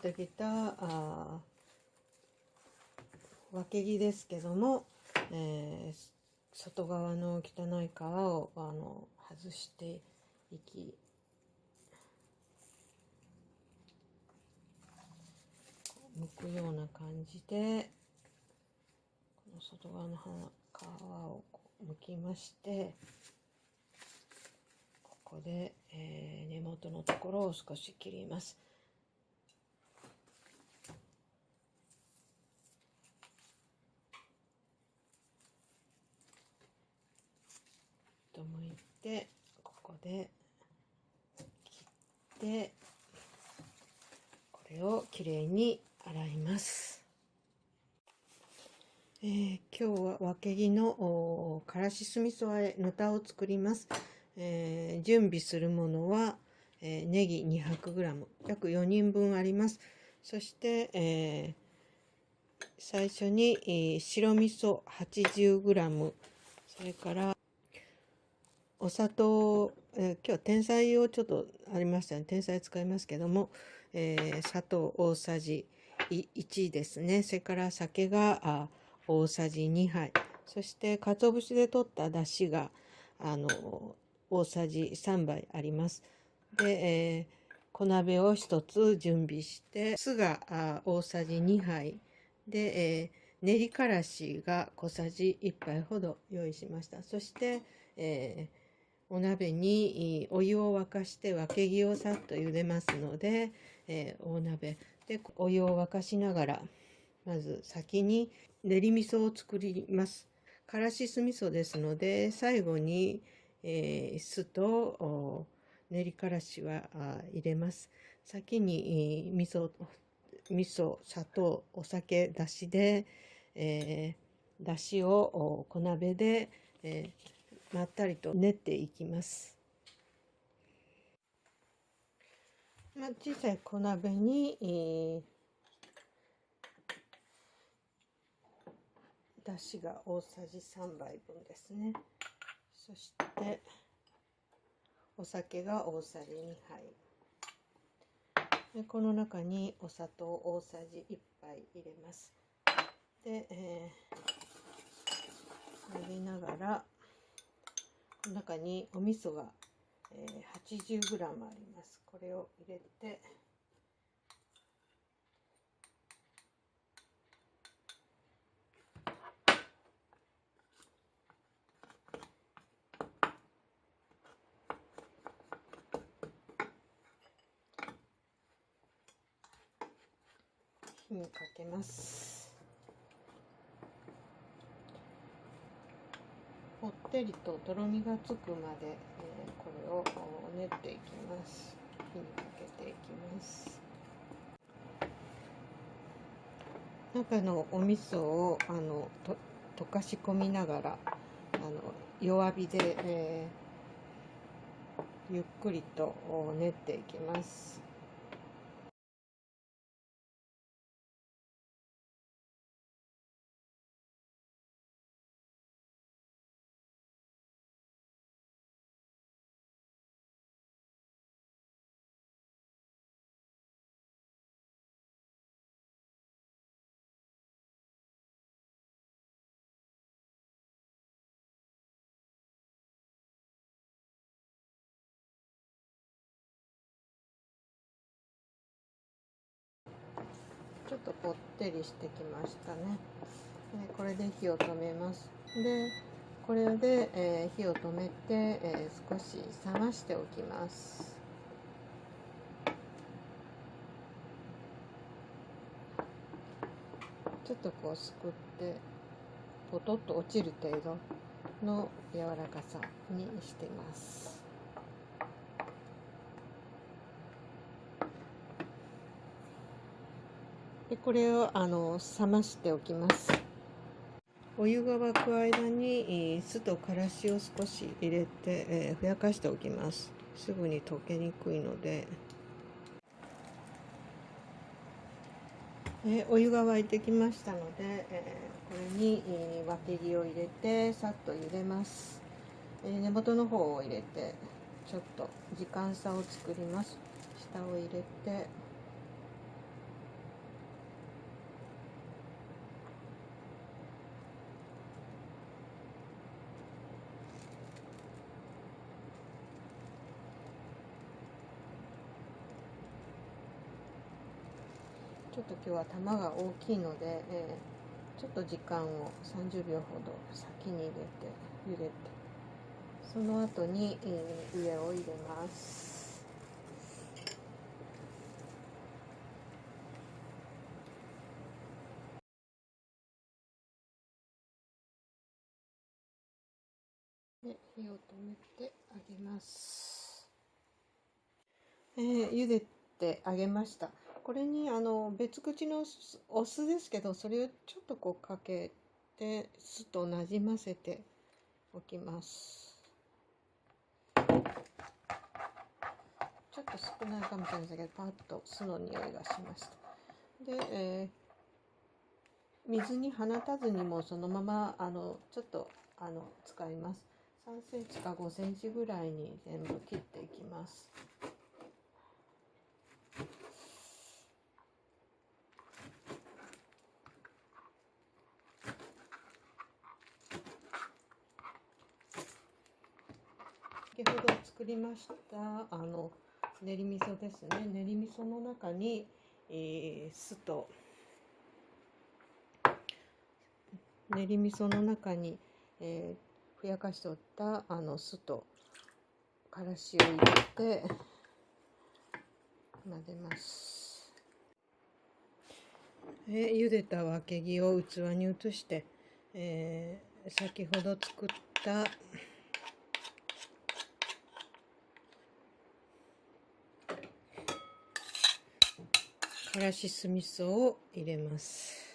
ってきたわけぎですけども、外側の汚い皮を外していき、剥くような感じでこの外側の皮を剥きまして、ここで、根元のところを少し切ります。と剥いて、ここで切って、これをきれいに洗います。今日はわけぎのからし酢味噌和えぬたを作ります。準備するものは、ネギ 200g 約4人分あります。そして、最初に、白味噌 80g、 それからお砂糖、今日は天才をちょっとありましたね。天才使いますけども、砂糖大さじ1ですね。それから酒が大さじ2杯、そして鰹節で取った出汁が大さじ3杯あります。で、小鍋を1つ準備して、酢が大さじ2杯で、練りからしが小さじ1杯ほど用意しました。そして、お鍋にお湯を沸かしてわけぎをさっと茹でますので、大鍋でお湯を沸かしながら、まず先に練り味噌を作ります。からし酢味噌ですので、最後に、酢と練りからしは入れます。先に味噌、砂糖、お酒、だしで、だしを小鍋で、まったりと練っていきます。小さい小鍋に、だしが大さじ3杯分ですね。そしてお酒が大さじ2杯で、この中にお砂糖大さじ1杯入れます。で、練りながら、この中にお味噌が、80g あります。これを入れて、火にかけます。ぽってりととろみがつくまで、これを練っていきます。火にかけていきます。中のお味噌を溶かし込みながら弱火で、ゆっくりと練っていきます。ちょっとぽってりしてきましたね。これで火を止めます。で、これで、火を止めて、少し冷ましておきます。ちょっとこうすくってポトッと落ちる程度の柔らかさにしてます。でこれを冷ましておきます。お湯が沸く間に酢とからしを少し入れて、ふやかしておきます。すぐに溶けにくいので。お湯が沸いてきましたので、これにわけぎを入れてさっと茹でます。根元の方を入れてちょっと時間差を作ります。下を入れてちょっと今日は玉が大きいので、ちょっと時間を30秒ほど先に入れて茹でて、その後に、上を入れます。で、火を止めてあげます。茹でてあげました。これに別口のお酢ですけど、それをちょっとこうかけて酢となじませておきます。ちょっと少ないかもしれませんけど、パッと酢の匂いがしました。で、水に放たずにもそのままちょっと使います。3センチか5センチぐらいに全部切っていきます。先ほど作りました練り味噌ですね。練り味噌の中に、酢と練り味噌の中に、ふやかしておった酢とからしを入れて混ぜます。茹でたわけぎを器に移して、先ほど作ったからし酢味噌を入れます。